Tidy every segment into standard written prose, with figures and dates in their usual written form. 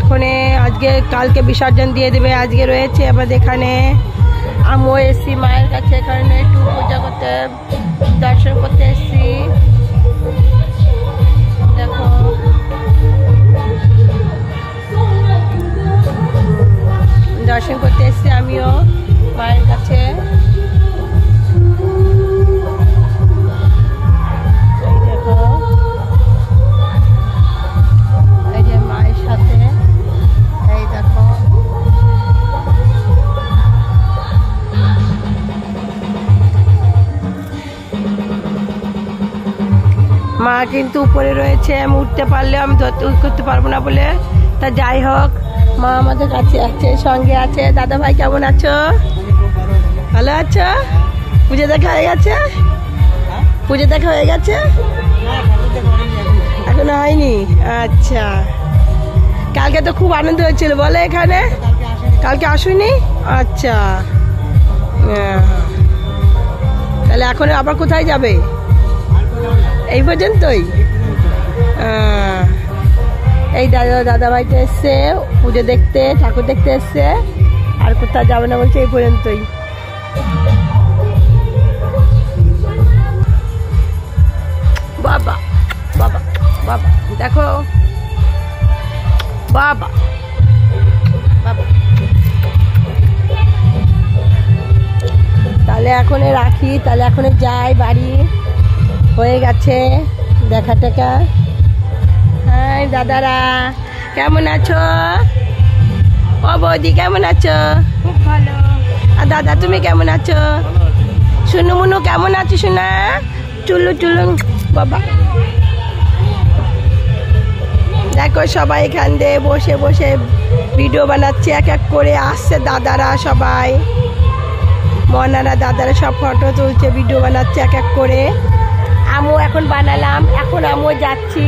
এখন আজকে কালকে বিসর্জন দিয়ে দেবে। আজকে রয়েছে আমাদের এখানে। আমিও এসছি মায়ের কাছে, এখানে একটু পূজা করতে, দর্শন করতে এসছি। দেখো দর্শন করতে এসছি আমিও মায়ের কাছে। এই দেখো, এই যে মায়ের সাথে, এই দেখো মা কিন্তু উপরে রয়েছে। আমি উঠতে পারলে আমি করতে পারবো না বলে, তা যাই হোক মা আমাদের কাছে আছে, সঙ্গে আছে। দাদা ভাই কেমন আছো? ভালো আছো? পুজো দেখা হয়ে গেছে? পুজো দেখা হয়ে গেছে? এখন হয়নি? আচ্ছা, কালকে তো খুব আনন্দ হয়েছিল বলে এখানে। কালকে আসুনি? আচ্ছা, তাহলে এখন আবার কোথায় যাবে? এই পর্যন্তই? এই দাদা ভাইটা এসছে পুজো দেখতে, ঠাকুর দেখতে এসছে, আর কোথাও যাবে না বলছে, এই পর্যন্তই। বাবা বাবা বাবা দেখো, বাবা বাবা। তাহলে এখন রাখি, তাহলে এখন যাই বাড়ি। হয়ে গেছে দেখা টেকা। হ্যাঁ দাদারা কেমন আছো? ও বৌদি কেমন আছো? খুব ভালো। আর দাদা তুমি কেমন আছো? শুনু মুনু কেমন আছো? শোনা চুলু চুলু বাবা। দেখো সবাই এখান দিয়ে বসে বসে ভিডিও বানাচ্ছে, এক এক করে আসছে দাদারা সবাই, মনারা দাদারা সব ফটো তুলছে, ভিডিও বানাচ্ছে এক এক করে। আমিও এখন বানালাম, এখন আমিও যাচ্ছি।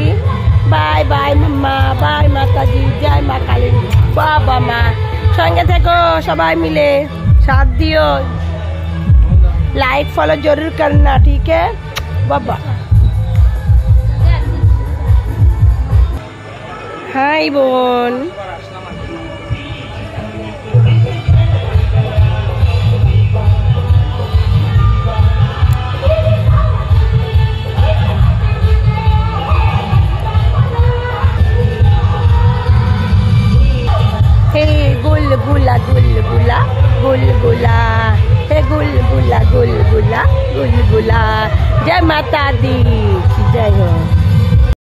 বাই বাই মাম্মা, বাই মাতাজি, জয় মা কালী। বাবা মা সঙ্গে থেকো সবাই মিলে, সাথ দিও, लाइक फॉलो जरूर करना, ठीक है बाबा। हाय बोन, गुलगुला गुलगुला गुलगुला, हे गुलगुला गुलगुला गुलगुला। जय माता दी, जय हो।